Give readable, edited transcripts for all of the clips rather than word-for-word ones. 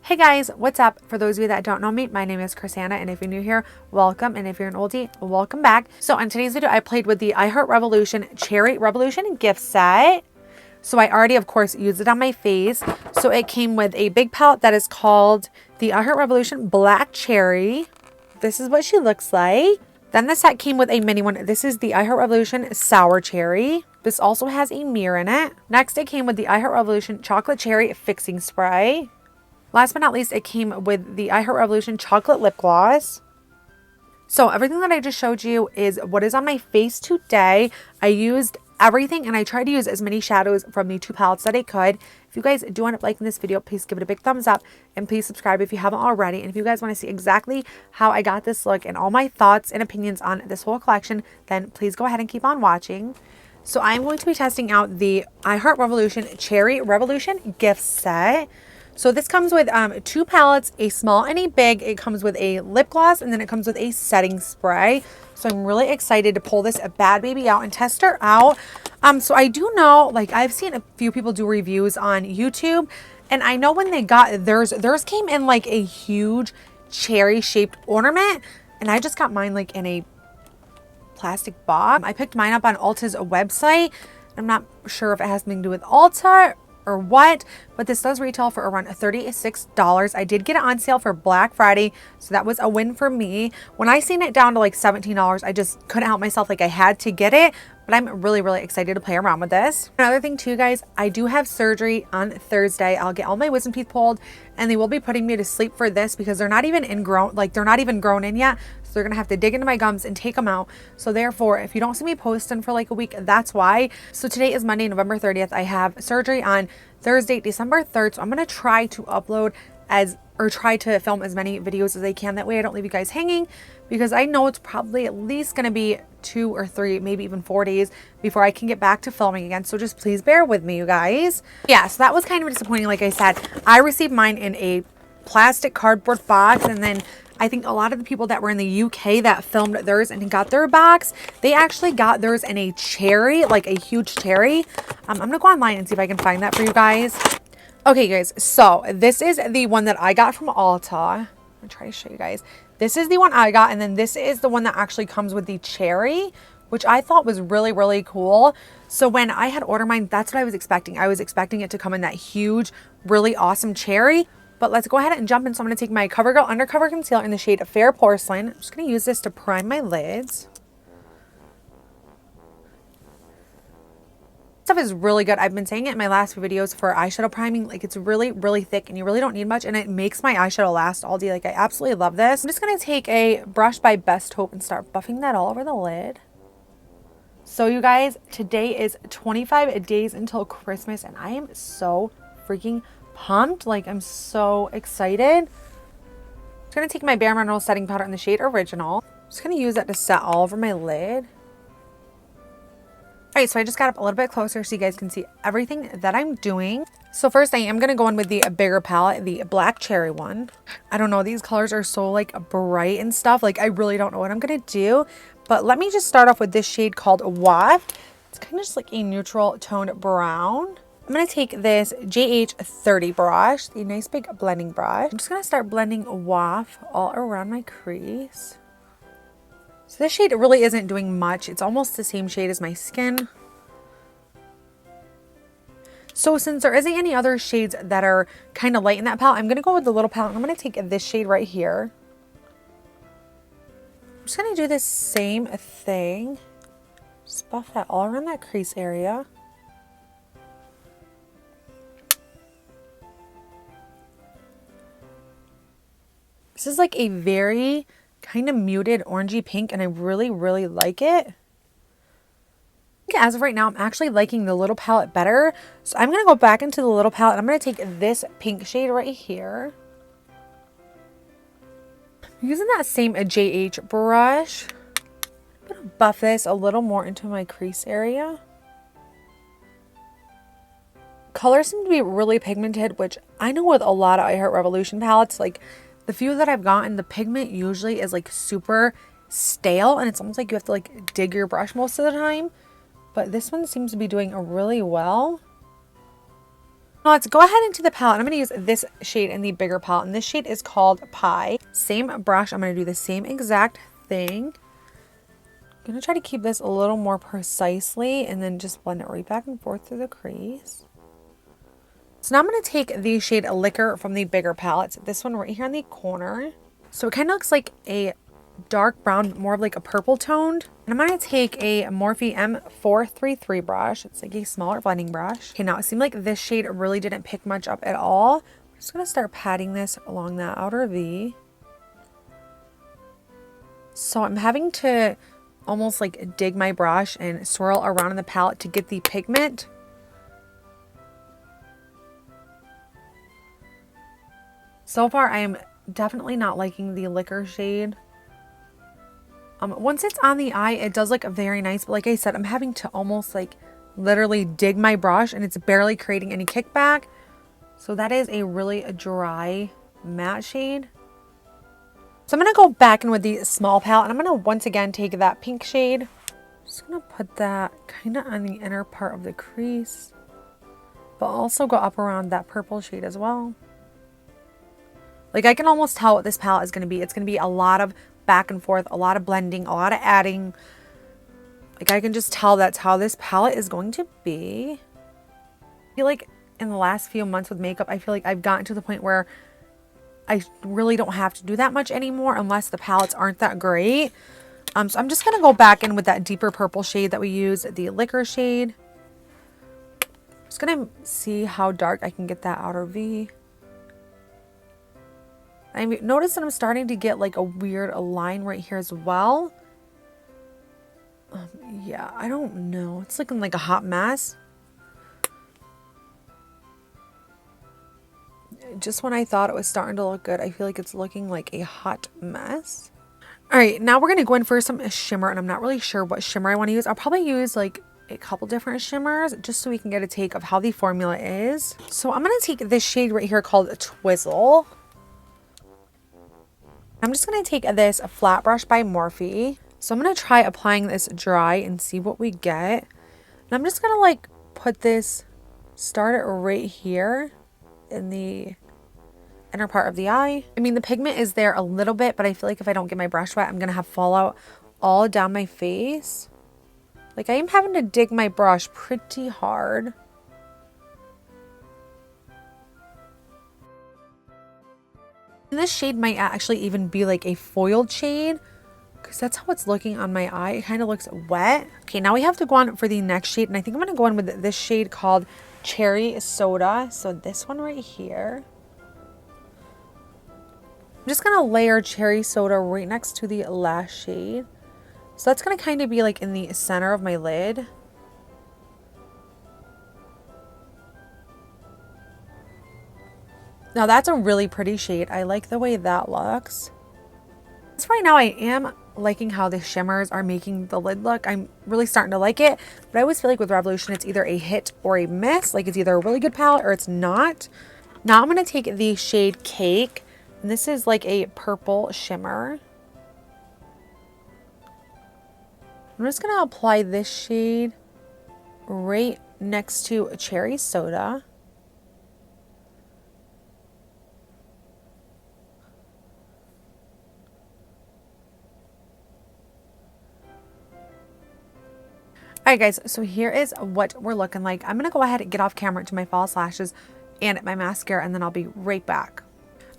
Hey guys, what's up? For those of you that don't know me, my name is Crissanna, and if you're new here, welcome, and if you're an oldie, welcome back. So on today's video, I played with the iHeart Revolution Cherry Revolution gift set. So I already, of course, used it on my face. So it came with a big palette that is called the iHeart Revolution Black Cherry. This is what she looks like. Then the set came with a mini one. This is the iHeart Revolution Sour Cherry. This also has a mirror in it. Next, it came with the iHeart Revolution Chocolate Cherry Fixing Spray. Last but not least, it came with the iHeart Revolution Chocolate Lip Gloss. So everything that I just showed you is what is on my face today. I used everything and I tried to use as many shadows from the two palettes that I could. If you guys do end up liking this video, please give it a big thumbs up and please subscribe if you haven't already. And if you guys want to see exactly how I got this look and all my thoughts and opinions on this whole collection, then please go ahead and keep on watching. So I'm going to be testing out the iHeart Revolution Cherry Revolution gift set. So this comes with two palettes, a small and a big. It comes with a lip gloss and then it comes with a setting spray. So I'm really excited to pull this bad baby out and test her out. So I do know, like I've seen a few people do reviews on YouTube, and I know when they got theirs came in like a huge cherry shaped ornament, and I just got mine like in a plastic box. I picked mine up on Ulta's website. I'm not sure if it has something to do with Ulta or what, but this does retail for around $36. I did get it on sale for Black Friday, so that was a win for me. When I seen it down to like $17, I just couldn't help myself, like I had to get it. But I'm really excited to play around with this. Another thing too, guys, I do have surgery on Thursday. I'll get all my wisdom teeth pulled and they will be putting me to sleep for this because they're not even ingrown, like they're not even grown in yet. So they're gonna have to dig into my gums and take them out. So therefore, if you don't see me posting for like a week, that's why. So today is Monday, November 30th. I have surgery on Thursday, December 3rd. So I'm gonna try to upload try to film as many videos as I can. That way I don't leave you guys hanging, because I know it's probably at least going to be 2 or 3, maybe even 4 days before I can get back to filming again. So just please bear with me, you guys. Yeah, so that was kind of disappointing. Like I said, I received mine in a plastic cardboard box, and then I think a lot of the people that were in the UK that filmed theirs and got their box, they actually got theirs in a cherry, like a huge cherry. I'm going to go online and see if I can find that for you guys. Okay, guys, so this is the one that I got from Ulta. I'm going to try to show you guys. This is the one I got, and then this is the one that actually comes with the cherry, which I thought was really cool. So when I had ordered mine, that's what I was expecting. I was expecting it to come in that huge, really awesome cherry. But let's go ahead and jump in. So I'm going to take my CoverGirl Undercover Concealer in the shade Fair Porcelain. I'm just going to use this to prime my lids. Stuff is really good. I've been saying it in my last few videos for eyeshadow priming. Like, it's really thick and you really don't need much, and it makes my eyeshadow last all day. Like, I absolutely love this. I'm just going to take a brush by Best Hope and start buffing that all over the lid. So you guys, today is 25 days until Christmas and I am so freaking pumped. Like, I'm so excited. I'm just going to take my Bare Minerals setting powder in the shade Original. I'm just going to use that to set all over my lid. All right, so I just got up a little bit closer so you guys can see everything that I'm doing. So first I am going to go in with the bigger palette, the Black Cherry one. I don't know, these colors are so like bright and stuff. Like, I really don't know what I'm going to do. But let me just start off with this shade called Waft. It's kind of just like a neutral toned brown. I'm going to take this JH30 brush, the nice big blending brush. I'm just going to start blending Waft all around my crease. So this shade really isn't doing much. It's almost the same shade as my skin. So since there isn't any other shades that are kind of light in that palette, I'm going to go with the little palette. I'm going to take this shade right here. I'm just going to do the same thing. Just buff that all around that crease area. This is like a very kind of muted orangey pink, and I really like it. As of right now, I'm actually liking the little palette better. So I'm going to go back into the little palette. I'm going to take this pink shade right here. I'm using that same JH brush. I'm going to buff this a little more into my crease area. Colors seem to be really pigmented, which I know with a lot of iHeart Revolution palettes, like the few that I've gotten, the pigment usually is like super stale and it's almost like you have to like dig your brush most of the time. But this one seems to be doing really well. Now let's go ahead into the palette. I'm going to use this shade in the bigger palette, and this shade is called Pie. Same brush. I'm going to do the same exact thing. I'm going to try to keep this a little more precisely and then just blend it right back and forth through the crease. So now I'm going to take the shade Liquor from the bigger palette. This one right here in the corner. So it kind of looks like a dark brown, more of like a purple toned. And I'm going to take a Morphe M433 brush. It's like a smaller blending brush. Okay, now it seemed like this shade really didn't pick much up at all. I'm just going to start patting this along that outer V. So I'm having to almost like dig my brush and swirl around in the palette to get the pigment. So far, I am definitely not liking the Liquor shade. Once it's on the eye, it does look very nice. But like I said, I'm having to almost like literally dig my brush and it's barely creating any kickback. So that is a really dry matte shade. So I'm going to go back in with the small palette and I'm going to once again take that pink shade. Just going to put that kind of on the inner part of the crease, but also go up around that purple shade as well. Like I can almost tell what this palette is going to be. It's going to be a lot of back and forth, a lot of blending, a lot of adding. Like I can just tell that's how this palette is going to be. I feel like in the last few months with makeup, I feel like I've gotten to the point where I really don't have to do that much anymore unless the palettes aren't that great. So I'm just going to go back in with that deeper purple shade that we use, the Liquor shade. Just going to see how dark I can get that outer V. I notice that I'm starting to get like a weird line right here as well. Yeah, I don't know. It's looking like a hot mess. Just when I thought it was starting to look good, I feel like it's looking like a hot mess. All right, now we're going to go in for some shimmer, and I'm not really sure what shimmer I want to use. I'll probably use like a couple different shimmers just so we can get a take of how the formula is. So I'm going to take this shade right here called Twizzle. I'm just going to take this flat brush by Morphe. So I'm going to try applying this dry and see what we get. And I'm just going to like put this, start it right here in the inner part of the eye. I mean, the pigment is there a little bit, but I feel like if I don't get my brush wet, I'm going to have fallout all down my face. Like I am having to dig my brush pretty hard. And this shade might actually even be like a foiled shade because that's how it's looking on my eye. It kind of looks wet. Okay, now we have to go on for the next shade. And I think I'm going to go in with this shade called Cherry Soda. So this one right here. I'm just going to layer Cherry Soda right next to the last shade. So that's going to kind of be like in the center of my lid. Now that's a really pretty shade. I like the way that looks. So right now I am liking how the shimmers are making the lid look. I'm really starting to like it. But I always feel like with Revolution, it's either a hit or a miss. Like it's either a really good palette or it's not. Now I'm going to take the shade Cake. And this is like a purple shimmer. I'm just going to apply this shade right next to Cherry Soda. Alright guys, so here is what we're looking like. I'm going to go ahead and get off camera to my false lashes and my mascara, and then I'll be right back.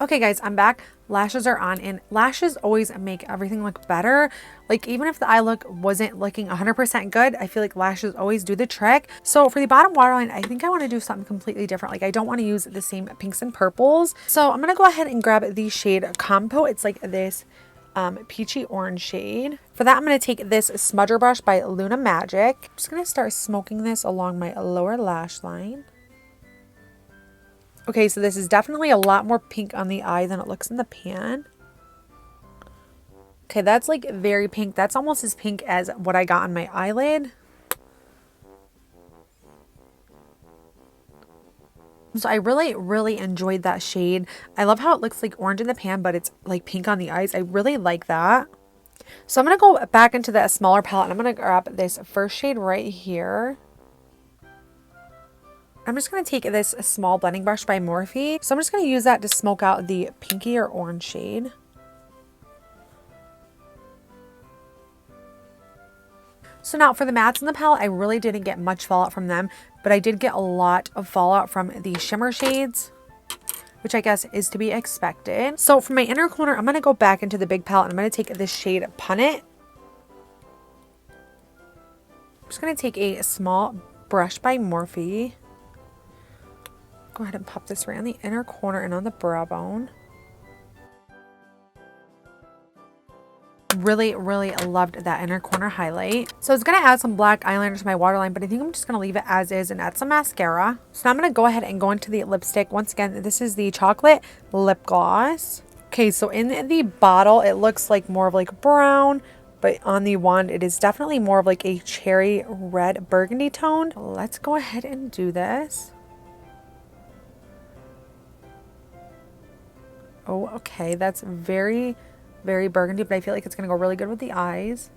Okay guys, I'm back. Lashes are on, and lashes always make everything look better. Like even if the eye look wasn't looking 100% good, I feel like lashes always do the trick. So for the bottom waterline, I think I want to do something completely different. Like I don't want to use the same pinks and purples. So I'm going to go ahead and grab the shade Compo. It's like this peachy orange shade. For that, I'm going to take this smudger brush by Luna Magic. I'm just going to start smoking this along my lower lash line. Okay, so this is definitely a lot more pink on the eye than it looks in the pan. Okay, that's like very pink. That's almost as pink as what I got on my eyelid. So I really enjoyed that shade. I love how it looks like orange in the pan, but it's like pink on the eyes. I really like that. So I'm going to go back into that smaller palette, and I'm going to grab this first shade right here. I'm just going to take this small blending brush by Morphe. So I'm just going to use that to smoke out the pinky or orange shade. So now for the mattes in the palette, I really didn't get much fallout from them, but I did get a lot of fallout from the shimmer shades, which I guess is to be expected. So for my inner corner, I'm going to go back into the big palette and I'm going to take this shade Punnet. I'm just going to take a small brush by Morphe. Go ahead and pop this right on the inner corner and on the brow bone. Really loved that inner corner highlight. So I was going to add some black eyeliner to my waterline, but I think I'm just going to leave it as is and add some mascara. So now I'm going to go ahead and go into the lipstick. Once again, this is the chocolate lip gloss. Okay, so in the bottle, it looks like more of like brown, but on the wand, it is definitely more of like a cherry red burgundy tone. Let's go ahead and do this. Oh, okay, that's very burgundy, but I feel like it's going to go really good with the eyes.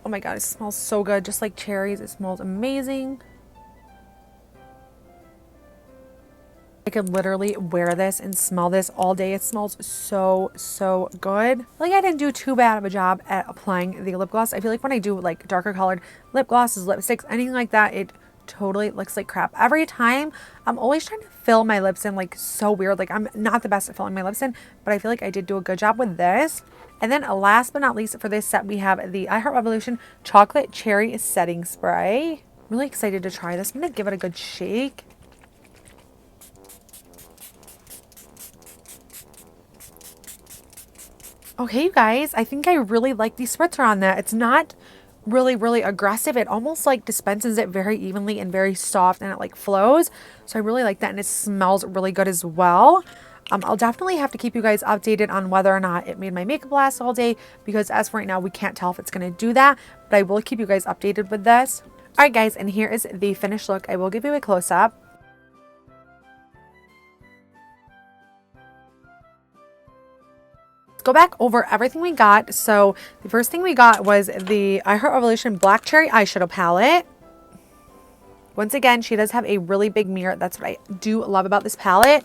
Oh my god, it smells so good, just like cherries. It smells amazing. I could literally wear this and smell this all day. It smells so good. Like I didn't do too bad of a job at applying the lip gloss. I feel like when I do like darker colored lip glosses, lipsticks, anything like that, it totally looks like crap every time. I'm always trying to fill my lips in like so weird. Like I'm not the best at filling my lips in, but I feel like I did do a good job with this. And then last but not least for this set, we have the I Heart Revolution Chocolate Cherry Setting Spray. Really excited to try this. I'm gonna give it a good shake. Okay, you guys, I think I really like the spritzer on that. It's not really aggressive. It almost like dispenses it very evenly and very soft, and it like flows. So I really like that, and it smells really good as well. I'll definitely have to keep you guys updated on whether or not it made my makeup last all day, because as for right now, we can't tell if it's going to do that, but I will keep you guys updated with this. All right, guys, and here is the finished look. I will give you a close-up. Go back over everything we got. So the first thing we got was the I Heart Revolution Black Cherry Eyeshadow Palette. Once again, she does have a really big mirror. That's what I do love about this palette.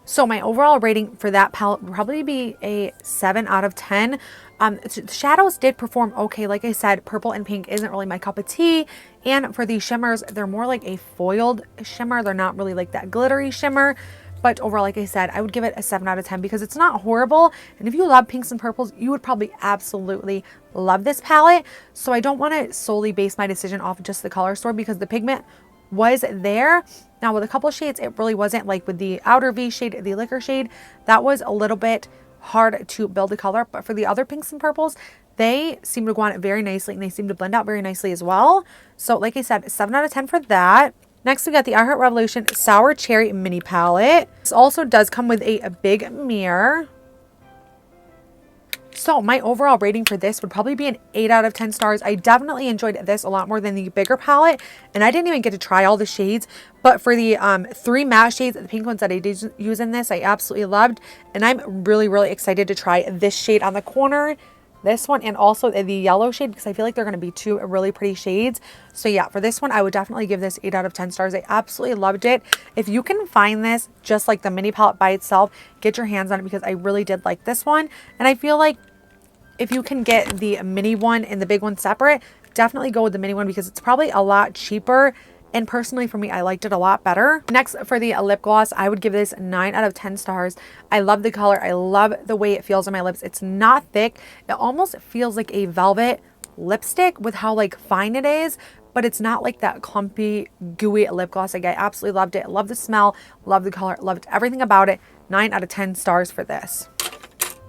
So my overall rating for that palette would probably be a 7 out of 10. The shadows did perform okay. Like I said, purple and pink isn't really my cup of tea. And for these shimmers, they're more like a foiled shimmer. They're not really like that glittery shimmer. But overall, like I said, I would give it a 7 out of 10 because it's not horrible. And if you love pinks and purples, you would probably absolutely love this palette. So I don't want to solely base my decision off of just the color store because the pigment was there. Now with a couple shades, it really wasn't. Like with the outer V shade, the liquor shade, that was a little bit hard to build the color. But for the other pinks and purples, they seem to go on it very nicely and they seem to blend out very nicely as well. So like I said, 7 out of 10 for that. Next, we got the I Heart Revolution Sour Cherry Mini Palette. This also does come with a big mirror. So my overall rating for this would probably be an 8 out of 10 stars. I definitely enjoyed this a lot more than the bigger palette. And I didn't even get to try all the shades. But for the 3 matte shades, the pink ones that I did use in this, I absolutely loved. And I'm really excited to try this shade on the corner, this one, and also the yellow shade, because I feel like they're going to be 2 really pretty shades. So yeah, for this one, I would definitely give this 8 out of 10 stars. I absolutely loved it. If you can find this, just like the mini palette by itself, get your hands on it because I really did like this one. And I feel like if you can get the mini one and the big one separate, definitely go with the mini one because it's probably a lot cheaper. And personally, for me, I liked it a lot better. Next, for the lip gloss, I would give this 9 out of 10 stars. I love the color. I love the way it feels on my lips. It's not thick. It almost feels like a velvet lipstick with how like fine it is, but it's not like that clumpy, gooey lip gloss. Like I absolutely loved it. Love the smell, love the color, loved everything about it. 9 out of 10 stars for this.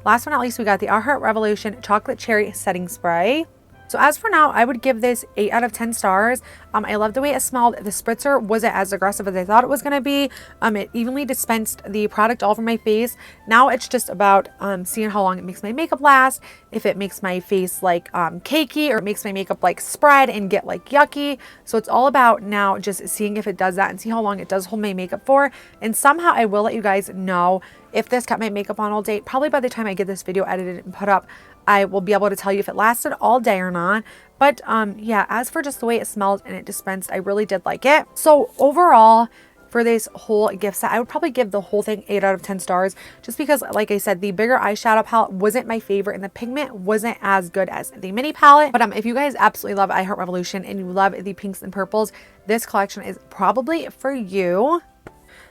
Last but not least, we got the I Heart Revolution Chocolate Cherry Setting Spray. So as for now, I would give this 8 out of 10 stars. I love the way it smelled. The spritzer wasn't as aggressive as I thought it was going to be. It evenly dispensed the product all over my face. Now it's just about seeing how long it makes my makeup last. If it makes my face like cakey, or it makes my makeup like spread and get like yucky. So it's all about now just seeing if it does that and see how long it does hold my makeup for. And somehow I will let you guys know if this kept my makeup on all day. Probably by the time I get this video edited and put up, I will be able to tell you if it lasted all day or not. But yeah, as for just the way it smelled and it dispensed, I really did like it. So overall, for this whole gift set, I would probably give the whole thing 8 out of 10 stars, just because, like I said, the bigger eyeshadow palette wasn't my favorite and the pigment wasn't as good as the mini palette. But if you guys absolutely love I Heart Revolution and you love the pinks and purples, this collection is probably for you.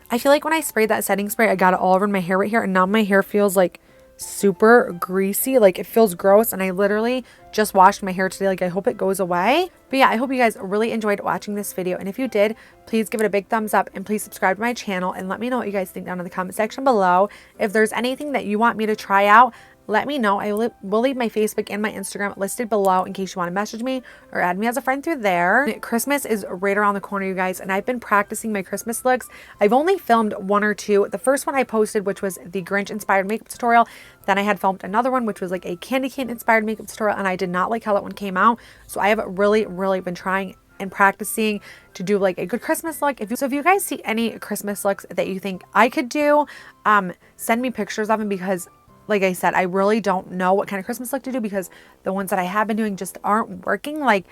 I feel like when I sprayed that setting spray, I got it all over my hair right here, and now my hair feels like super greasy. Like, it feels gross, and I literally just washed my hair today. Like, I hope it goes away. But yeah, I hope you guys really enjoyed watching this video, and if you did, please give it a big thumbs up and please subscribe to my channel and let me know what you guys think down in the comment section below. If there's anything that you want me to try out, let me know. I will leave my Facebook and my Instagram listed below in case you want to message me or add me as a friend through there. Christmas is right around the corner, you guys, and I've been practicing my Christmas looks. I've only filmed 1 or 2. The first one I posted, which was the Grinch inspired makeup tutorial. Then I had filmed another one, which was like a candy cane inspired makeup tutorial, and I did not like how that one came out. So I have really been trying and practicing to do like a good Christmas look. If you guys see any Christmas looks that you think I could do, send me pictures of them, because like I said, I really don't know what kind of Christmas look to do, because the ones that I have been doing just aren't working. Like,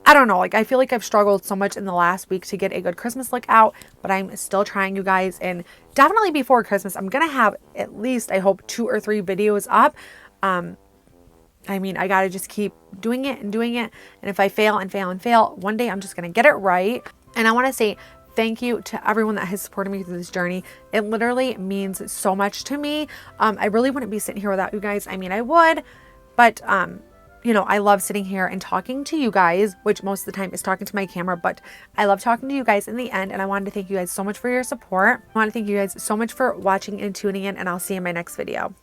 I don't know. Like, I feel like I've struggled so much in the last week to get a good Christmas look out, but I'm still trying, you guys. And definitely before Christmas, I'm going to have at least, I hope, 2 or 3 videos up. I mean, I got to just keep doing it and doing it. And if I fail and fail and fail, one day I'm just going to get it right. And I want to say thank you to everyone that has supported me through this journey. It literally means so much to me. I really wouldn't be sitting here without you guys. I mean, I would, but you know, I love sitting here and talking to you guys, which most of the time is talking to my camera, but I love talking to you guys in the end. And I wanted to thank you guys so much for your support. I want to thank you guys so much for watching and tuning in, and I'll see you in my next video.